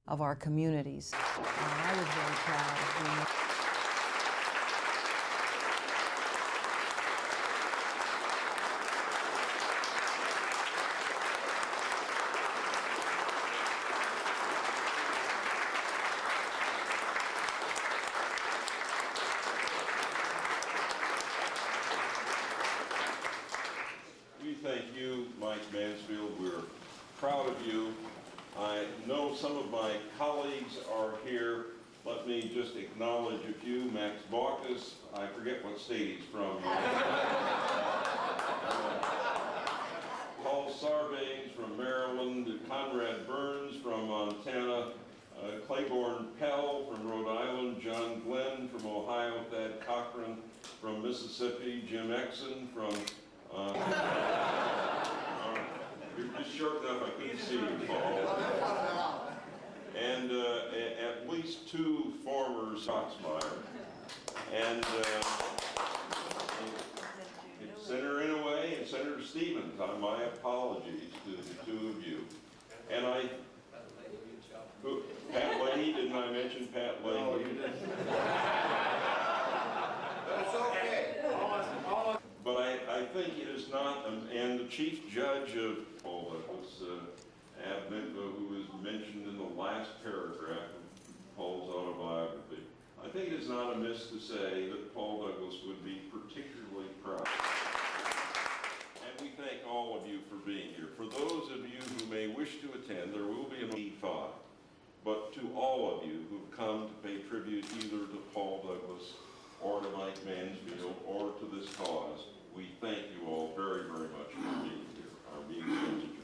of our communities. I was very proud of being We thank you, Mike Mansfield. We're proud of you. I know some of my colleagues are here. Let me just acknowledge a few. Max Baucus, I forget what state he's from. Paul Sarbanes from Maryland, Conrad Burns from Montana, Claiborne Pell from Rhode Island, John Glenn from Ohio, Thad Cochran from Mississippi, Jim Exon from you're just short enough I couldn't see you, Paul. And at least two former Soxmeyer. And Senator Inouye and Senator Stevens, my apologies to the two of you. And Pat Leahy, didn't I mention Pat Leahy? No, you didn't. That's okay. But I think it is not, and the chief judge of Paul Douglas, Ab Minko, who was mentioned in the last paragraph of Paul's autobiography, I think it is not amiss to say that Paul Douglas would be particularly proud. And we thank all of you for being here. For those of you who may wish to attend, there will be an E5. But to all of you who've come to pay tribute either to Paul Douglas or to Mike Mansfield or to this cause, we thank you all very, very much for being here. Our meeting is adjourned.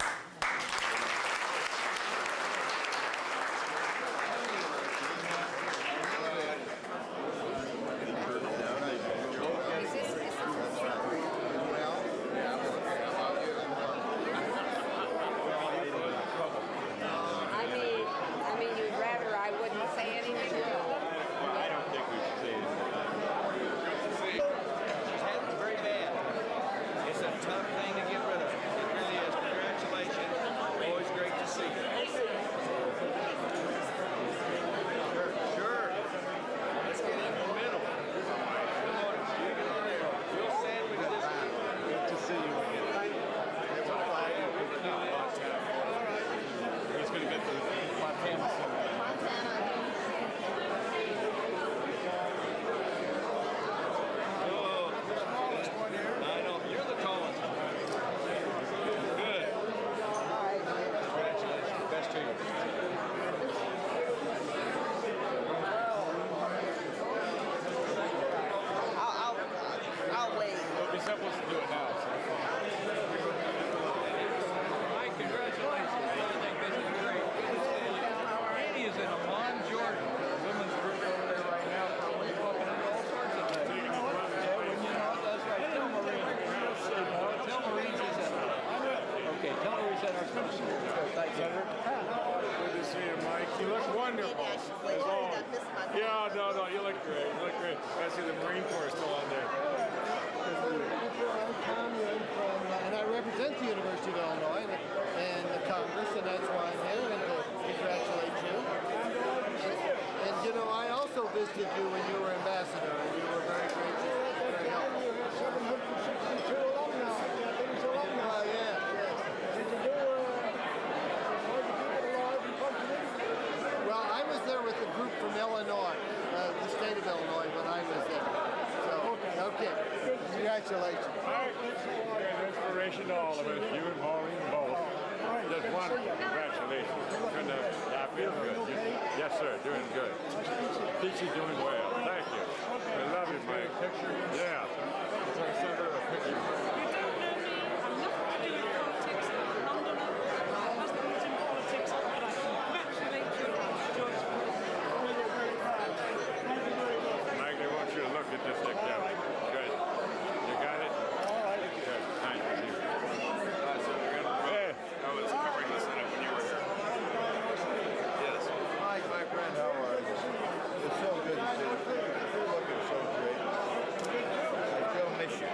I mean, you'd rather I wouldn't say anything? Well, I don't think we should say anything. She's having it very bad. It's a tough thing to get rid of. It really is. Congratulations. Always great to see you. Sure. Let's get in the middle. Come on. You get on there. We'll sandwich this. Good to see you again. He's going to get the Montana Center. I know. You're the tallest one. Good. Congratulations. Best to you. I'll wait. It'll be simple to do it now. Mike, congratulations. I think this is great. Randy is in Amman, Jordan, for the women's group over there right now. We're walking into all sorts of things. Yeah, when you know, that's right. Tell Maureen. Tell Maureen she's in. Okay, tell her he's at our commission. Thanks, Senator. Good to see you, Mike. You look wonderful. As always. Yeah, no, you look great. You look great. I see the Marine Corps still on there. I'm Tom Young and I represent the University of Illinois and the Congress, and that's why I'm here, and to congratulate you. And you know, I also visited you when you were ambassador, and you were very gracious, very helpful. 762 alumni. Oh, yeah. Did you do Well, I was there with a group from Illinois, the state of Illinois, when I was there. So, okay. Congratulations. All right. You're an inspiration to all of us, you and Maureen both. Just wonderful. Congratulations. I feel good. Yes, sir. Doing good. Peachy doing well. Thank you. I love you, Mike. Picture? Yeah. So I sent her a picture. Mike, I want you to look at this next time. Good. You got it? All right. Good. Thank you. I was covering the Senate when you were here. Yes. Mike, my friend, how are you? It's so good to see you. You're looking so great. I still miss you.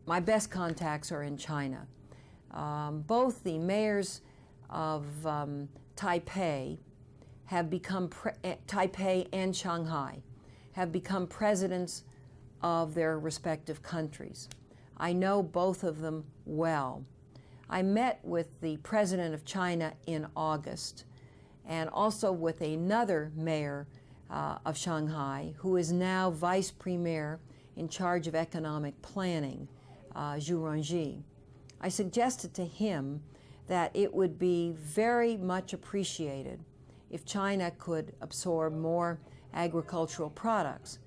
My best contacts are in China. Both the mayors of Taipei have become, Taipei and Shanghai have become presidents of their respective countries. I know both of them well. I met with the president of China in August, and also with another mayor of Shanghai, who is now vice premier in charge of economic planning, Zhu Rongji. I suggested to him that it would be very much appreciated if China could absorb more agricultural products.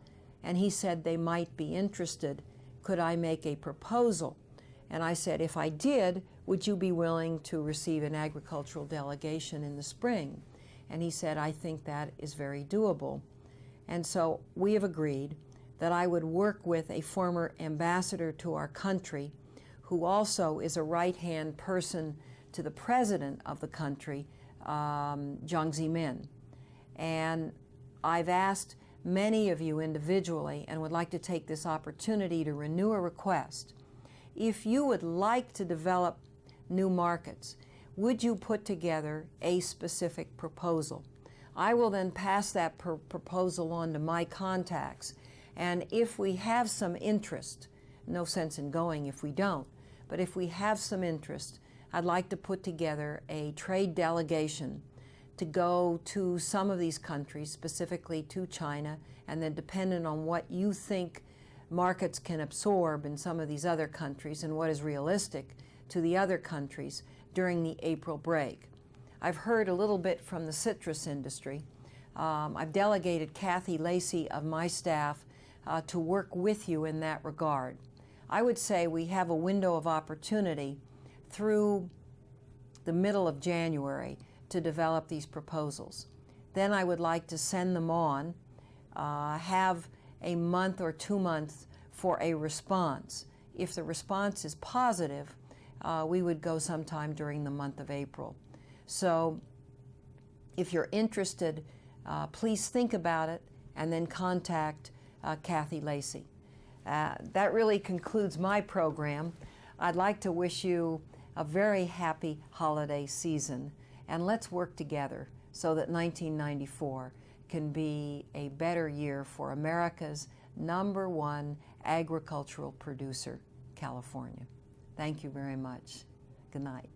And he said they might be interested. Could I make a proposal? And I said, if I did, would you be willing to receive an agricultural delegation in the spring? And he said, I think that is very doable. And so we have agreed that I would work with a former ambassador to our country, who also is a right-hand person to the president of the country, Jiang Zemin. And I've asked many of you individually, and would like to take this opportunity to renew a request. If you would like to develop new markets, would you put together a specific proposal? I will then pass that proposal on to my contacts, and if we have some interest, no sense in going if we don't, but if we have some interest, I'd like to put together a trade delegation to go to some of these countries, specifically to China, and then depending on what you think markets can absorb in some of these other countries and what is realistic to the other countries during the April break. I've heard a little bit from the citrus industry. I've delegated Kathy Lacey of my staff to work with you in that regard. I would say we have a window of opportunity through the middle of January to develop these proposals. Then I would like to send them on, have a month or 2 months for a response. If the response is positive, we would go sometime during the month of April. So if you're interested, please think about it and then contact Kathy Lacey. That really concludes my program. I'd like to wish you a very happy holiday season, and let's work together so that 1994 can be a better year for America's #1 agricultural producer, California. Thank you very much. Good night.